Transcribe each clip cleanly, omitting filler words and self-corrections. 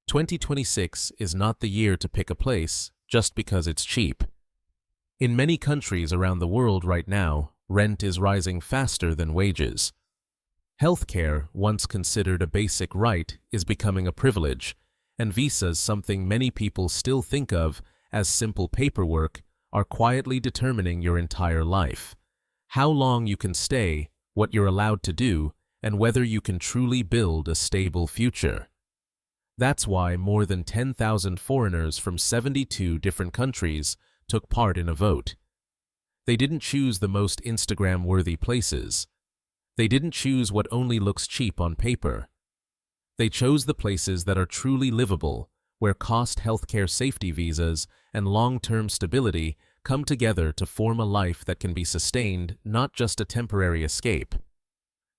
2026 is not the year to pick a place just because it's cheap. In many countries around the world right now, rent is rising faster than wages. Healthcare, once considered a basic right, is becoming a privilege, and visas, something many people still think of as simple paperwork, are quietly determining your entire life. How long you can stay, what you're allowed to do, and whether you can truly build a stable future. That's why more than 10,000 foreigners from 72 different countries took part in a vote. They didn't choose the most Instagram-worthy places. They didn't choose what only looks cheap on paper. They chose the places that are truly livable, where cost healthcare safety visas and long-term stability come together to form a life that can be sustained, not just a temporary escape.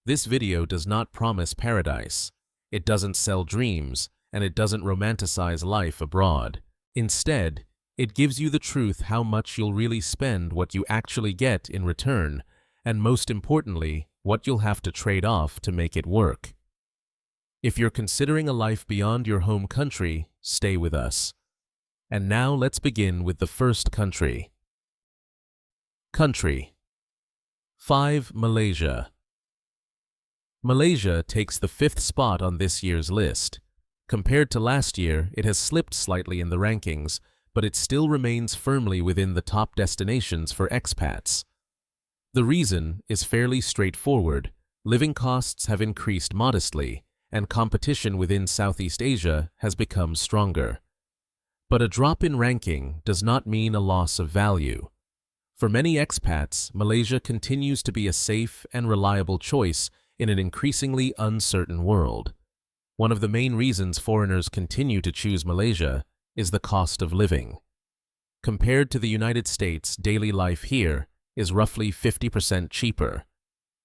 This video does not promise paradise. It doesn't sell dreams, and it doesn't romanticize life abroad. Instead, it gives you the truth: how much you'll really spend, what you actually get in return, and most importantly, what you'll have to trade off to make it work. If you're considering a life beyond your home country, stay with us. And now let's begin with the first country. Country 5. Malaysia. Malaysia takes the 5th spot on this year's list. Compared to last year, it has slipped slightly in the rankings, but it still remains firmly within the top destinations for expats. The reason is fairly straightforward. Living costs have increased modestly, and competition within Southeast Asia has become stronger. But a drop in ranking does not mean a loss of value. For many expats, Malaysia continues to be a safe and reliable choice in an increasingly uncertain world. One of the main reasons foreigners continue to choose Malaysia is the cost of living. Compared to the United States, daily life here is roughly 50% cheaper.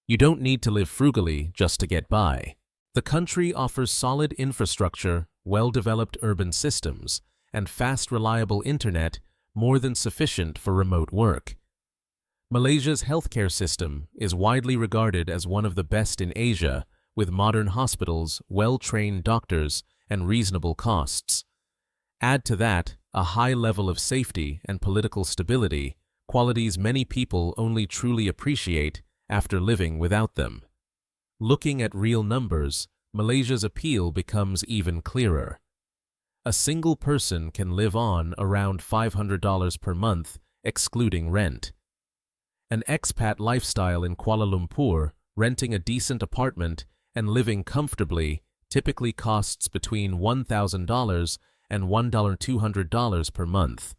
You don't need to live frugally just to get by. The country offers solid infrastructure, well-developed urban systems, and fast, reliable internet, more than sufficient for remote work. Malaysia's healthcare system is widely regarded as one of the best in Asia, with modern hospitals, well-trained doctors, and reasonable costs. Add to that a high level of safety and political stability, qualities many people only truly appreciate after living without them. Looking at real numbers, Malaysia's appeal becomes even clearer. A single person can live on around $500 per month, excluding rent. An expat lifestyle in Kuala Lumpur, renting a decent apartment and living comfortably, typically costs between $1,000 and $1,200 per month.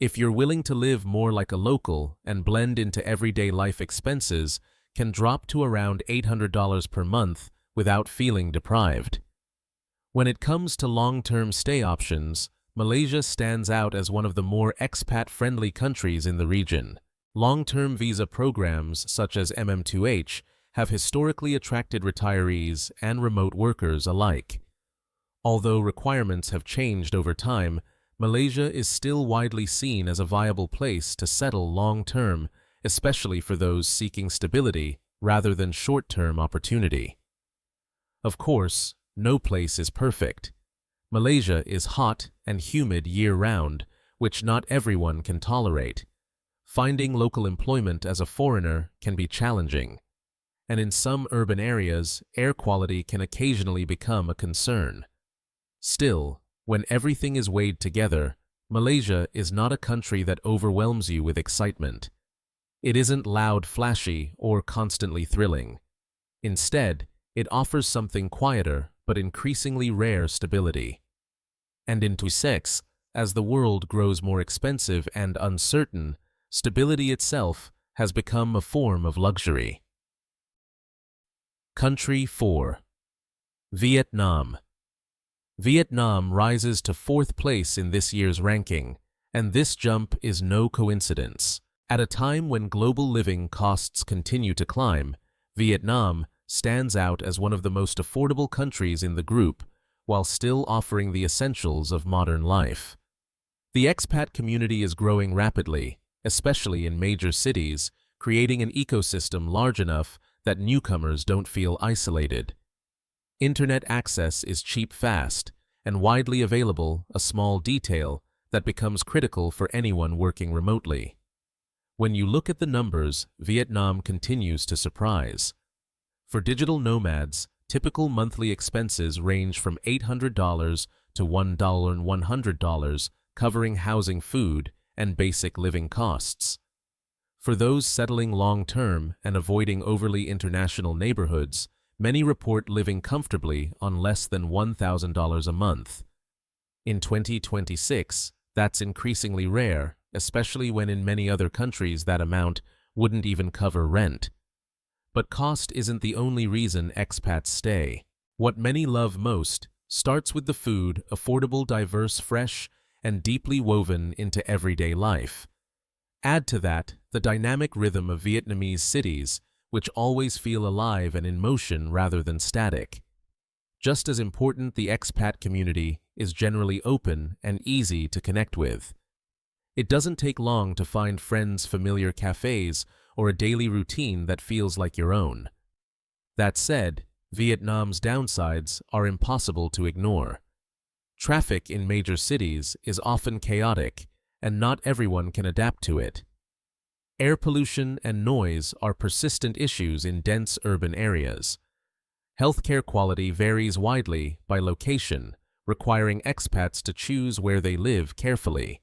If you're willing to live more like a local and blend into everyday life, expenses can drop to around $800 per month without feeling deprived. When it comes to long-term stay options, Malaysia stands out as one of the more expat-friendly countries in the region. Long-term visa programs such as MM2H have historically attracted retirees and remote workers alike. Although requirements have changed over time, Malaysia is still widely seen as a viable place to settle long-term, especially for those seeking stability rather than short-term opportunity. Of course, no place is perfect. Malaysia is hot and humid year-round, which not everyone can tolerate. Finding local employment as a foreigner can be challenging, and in some urban areas, air quality can occasionally become a concern. Still, when everything is weighed together, Malaysia is not a country that overwhelms you with excitement. It isn't loud, flashy, or constantly thrilling. Instead, it offers something quieter but increasingly rare: stability. And in 2026, as the world grows more expensive and uncertain, stability itself has become a form of luxury. Country 4. Vietnam. Vietnam rises to 4th place in this year's ranking, and this jump is no coincidence. At a time when global living costs continue to climb, Vietnam stands out as one of the most affordable countries in the group, while still offering the essentials of modern life. The expat community is growing rapidly, especially in major cities, creating an ecosystem large enough that newcomers don't feel isolated. Internet access is cheap, fast, and widely available, a small detail that becomes critical for anyone working remotely. When you look at the numbers, Vietnam continues to surprise. For digital nomads, typical monthly expenses range from $800 to $1,100, covering housing, food, and basic living costs. For those settling long-term and avoiding overly international neighborhoods, many report living comfortably on less than $1,000 a month. In 2026, that's increasingly rare, especially when in many other countries that amount wouldn't even cover rent. But cost isn't the only reason expats stay. What many love most starts with the food, affordable, diverse, fresh, and deeply woven into everyday life. Add to that the dynamic rhythm of Vietnamese cities, which always feel alive and in motion rather than static. Just as important, the expat community is generally open and easy to connect with. It doesn't take long to find friends, familiar cafes, or a daily routine that feels like your own. That said, Vietnam's downsides are impossible to ignore. Traffic in major cities is often chaotic, and not everyone can adapt to it. Air pollution and noise are persistent issues in dense urban areas. Healthcare quality varies widely by location, requiring expats to choose where they live carefully.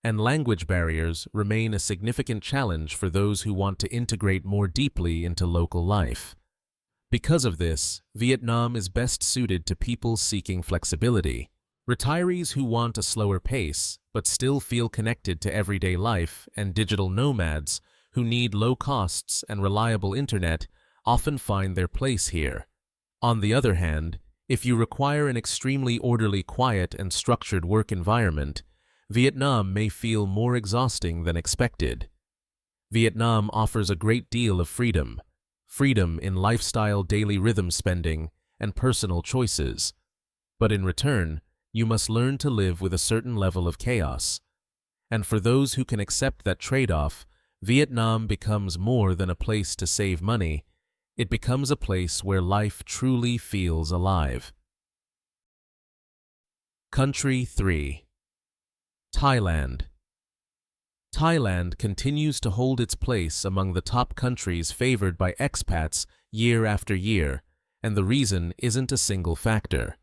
And language barriers remain a significant challenge for those who want to integrate more deeply into local life. Because of this, Vietnam is best suited to people seeking flexibility. Retirees who want a slower pace but still feel connected to everyday life, and digital nomads who need low costs and reliable internet often find their place here. On the other hand, if you require an extremely orderly, quiet, and structured work environment, Vietnam may feel more exhausting than expected. Vietnam offers a great deal of freedom in lifestyle, daily rhythm spending, and personal choices. But in return, you must learn to live with a certain level of chaos. And for those who can accept that trade-off, Vietnam becomes more than a place to save money. It becomes a place where life truly feels alive. Country 3. Thailand. Thailand continues to hold its place among the top countries favored by expats year after year, and the reason isn't a single factor.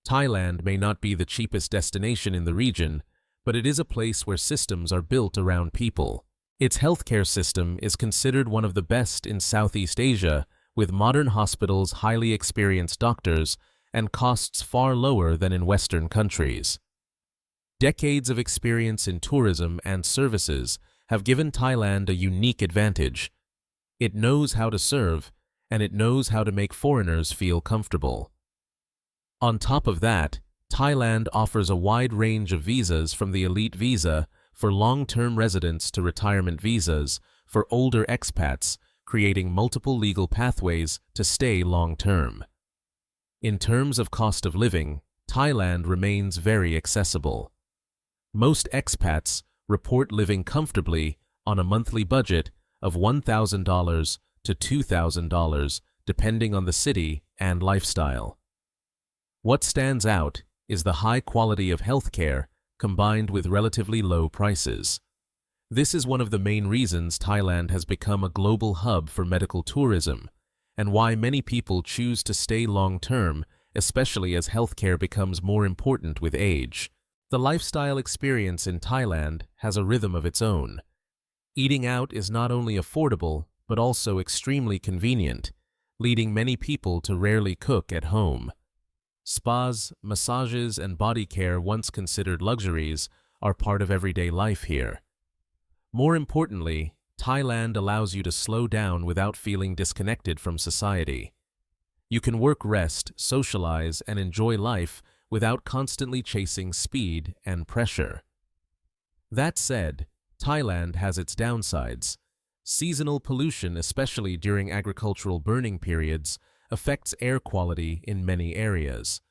Thailand may not be the cheapest destination in the region, but it is a place where systems are built around people. Its healthcare system is considered one of the best in Southeast Asia, with modern hospitals, highly experienced doctors, and costs far lower than in Western countries. Decades of experience in tourism and services have given Thailand a unique advantage. It knows how to serve, and it knows how to make foreigners feel comfortable. On top of that, Thailand offers a wide range of visas, from the elite visa for long-term residents to retirement visas for older expats, creating multiple legal pathways to stay long-term. In terms of cost of living, Thailand remains very accessible. Most expats report living comfortably on a monthly budget of $1,000 to $2,000, depending on the city and lifestyle. What stands out is the high quality of healthcare combined with relatively low prices. This is one of the main reasons Thailand has become a global hub for medical tourism, and why many people choose to stay long-term, especially as healthcare becomes more important with age. The lifestyle experience in Thailand has a rhythm of its own. Eating out is not only affordable, but also extremely convenient, leading many people to rarely cook at home. Spas, massages, and body care, once considered luxuries, are part of everyday life here. More importantly, Thailand allows you to slow down without feeling disconnected from society. You can work, rest, socialize, and enjoy life without constantly chasing speed and pressure. That said, Thailand has its downsides. Seasonal pollution, especially during agricultural burning periods, affects air quality in many areas.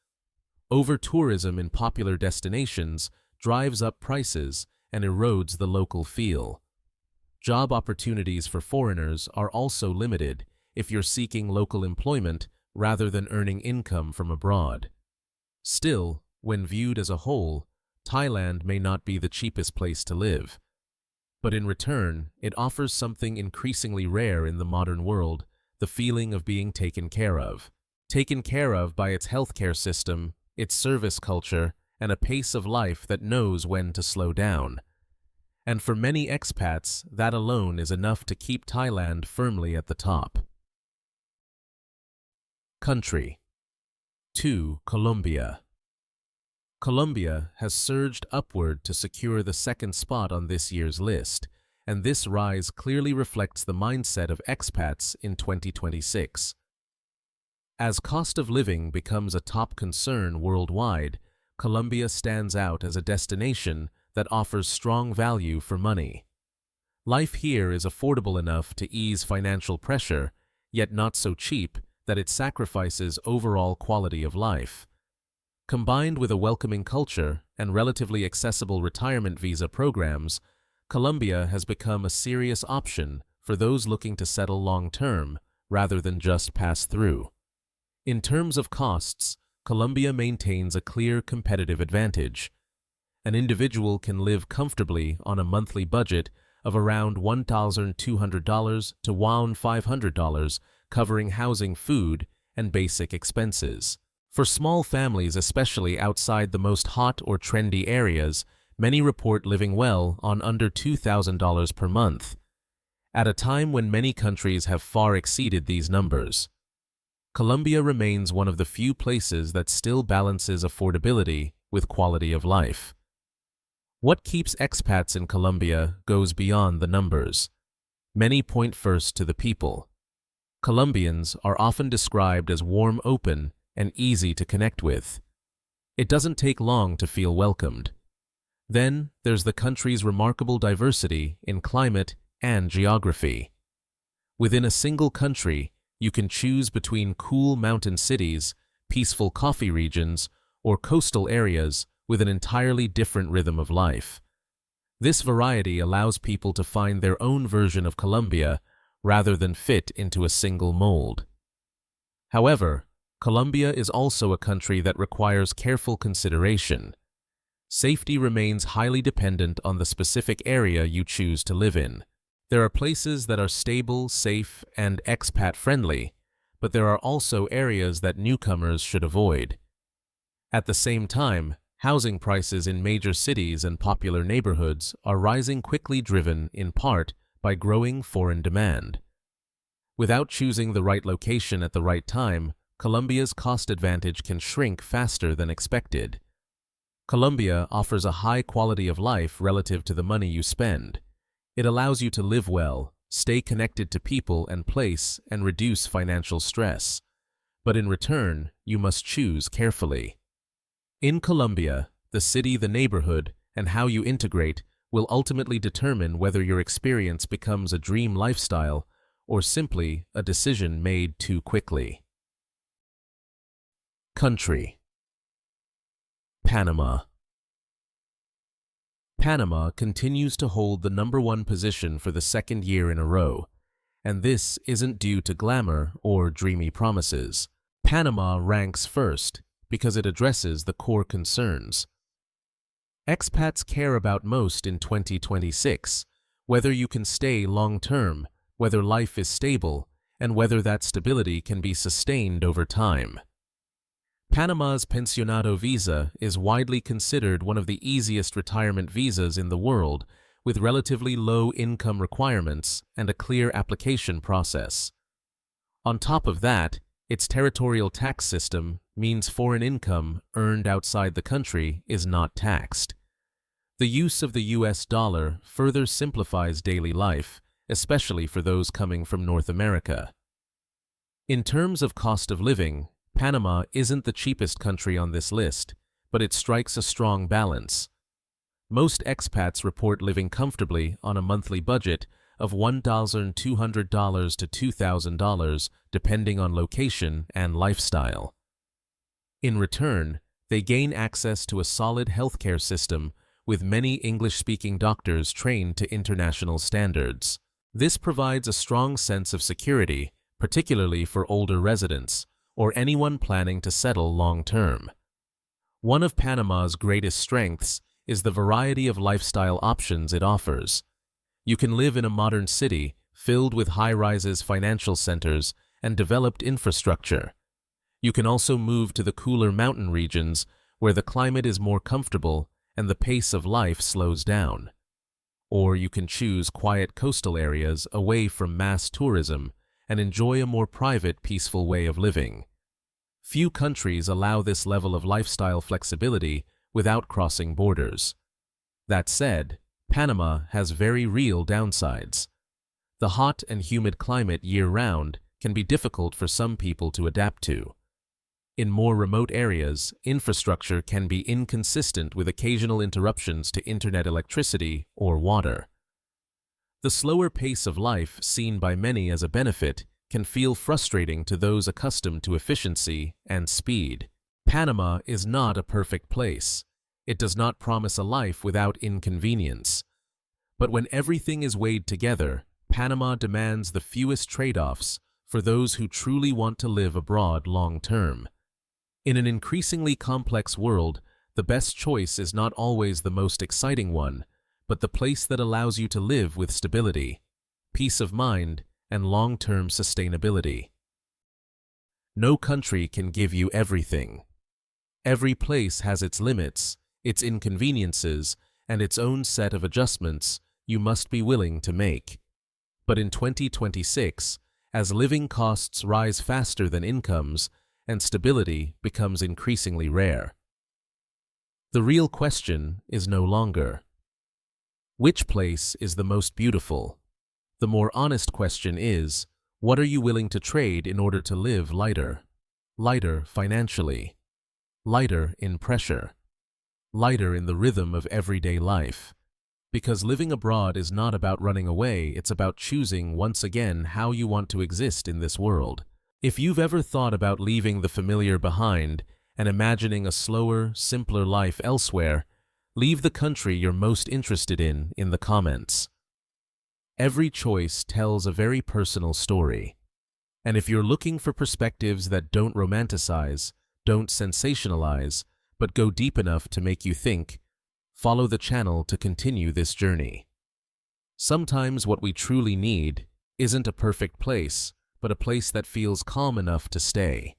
Over-tourism in popular destinations drives up prices and erodes the local feel. Job opportunities for foreigners are also limited if you're seeking local employment rather than earning income from abroad. Still, when viewed as a whole, Thailand may not be the cheapest place to live. But in return, it offers something increasingly rare in the modern world, the feeling of being taken care of. Taken care of by its healthcare system, its service culture, and a pace of life that knows when to slow down. And for many expats, that alone is enough to keep Thailand firmly at the top. Country. 2. Colombia. Colombia has surged upward to secure the second spot on this year's list, and this rise clearly reflects the mindset of expats in 2026. As cost of living becomes a top concern worldwide, Colombia stands out as a destination that offers strong value for money. Life here is affordable enough to ease financial pressure, yet not so cheap that it sacrifices overall quality of life. Combined with a welcoming culture and relatively accessible retirement visa programs, Colombia has become a serious option for those looking to settle long-term rather than just pass through. In terms of costs, Colombia maintains a clear competitive advantage. An individual can live comfortably on a monthly budget of around $1,200 to $1,500, covering housing, food, and basic expenses. For small families, especially outside the most hot or trendy areas, many report living well on under $2,000 per month, at a time when many countries have far exceeded these numbers. Colombia remains one of the few places that still balances affordability with quality of life. What keeps expats in Colombia goes beyond the numbers. Many point first to the people. Colombians are often described as warm, open, and easy to connect with. It doesn't take long to feel welcomed. Then there's the country's remarkable diversity in climate and geography. Within a single country, you can choose between cool mountain cities, peaceful coffee regions, or coastal areas with an entirely different rhythm of life. This variety allows people to find their own version of Colombia rather than fit into a single mold. However, Colombia is also a country that requires careful consideration. Safety remains highly dependent on the specific area you choose to live in. There are places that are stable, safe, and expat-friendly, but there are also areas that newcomers should avoid. At the same time, housing prices in major cities and popular neighborhoods are rising quickly, driven in part by growing foreign demand. Without choosing the right location at the right time, Colombia's cost advantage can shrink faster than expected. Colombia offers a high quality of life relative to the money you spend. It allows you to live well, stay connected to people and place, and reduce financial stress. But in return, you must choose carefully. In Colombia, the city, the neighborhood, and how you integrate will ultimately determine whether your experience becomes a dream lifestyle or simply a decision made too quickly. Country. Panama. Panama continues to hold the #1 position for the second year in a row, and this isn't due to glamour or dreamy promises. Panama ranks first because it addresses the core concerns expats care about most in 2026, whether you can stay long-term, whether life is stable, and whether that stability can be sustained over time. Panama's pensionado visa is widely considered one of the easiest retirement visas in the world, with relatively low income requirements and a clear application process. On top of that, its territorial tax system means foreign income earned outside the country is not taxed. The use of the US dollar further simplifies daily life, especially for those coming from North America. In terms of cost of living, Panama isn't the cheapest country on this list, but it strikes a strong balance. Most expats report living comfortably on a monthly budget of $1,200 to $2,000, depending on location and lifestyle. In return, they gain access to a solid healthcare system with many English-speaking doctors trained to international standards. This provides a strong sense of security, particularly for older residents or anyone planning to settle long-term. One of Panama's greatest strengths is the variety of lifestyle options it offers. You can live in a modern city filled with high-rises, financial centers, and developed infrastructure. You can also move to the cooler mountain regions where the climate is more comfortable and the pace of life slows down. Or you can choose quiet coastal areas away from mass tourism and enjoy a more private, peaceful way of living. Few countries allow this level of lifestyle flexibility without crossing borders. That said, Panama has very real downsides. The hot and humid climate year-round can be difficult for some people to adapt to. In more remote areas, infrastructure can be inconsistent with occasional interruptions to internet, electricity, or water. The slower pace of life, seen by many as a benefit, can feel frustrating to those accustomed to efficiency and speed. Panama is not a perfect place. It does not promise a life without inconvenience. But when everything is weighed together, Panama demands the fewest trade-offs for those who truly want to live abroad long-term. In an increasingly complex world, the best choice is not always the most exciting one, but the place that allows you to live with stability, peace of mind, and long-term sustainability. No country can give you everything. Every place has its limits, its inconveniences, and its own set of adjustments you must be willing to make. But in 2026, as living costs rise faster than incomes and stability becomes increasingly rare, the real question is no longer, which place is the most beautiful? The more honest question is, what are you willing to trade in order to live lighter? Lighter financially, lighter in pressure, lighter in the rhythm of everyday life. Because living abroad is not about running away, it's about choosing once again how you want to exist in this world. If you've ever thought about leaving the familiar behind and imagining a slower, simpler life elsewhere, leave the country you're most interested in the comments. Every choice tells a very personal story. And if you're looking for perspectives that don't romanticize, don't sensationalize, but go deep enough to make you think, follow the channel to continue this journey. Sometimes what we truly need isn't a perfect place, but a place that feels calm enough to stay.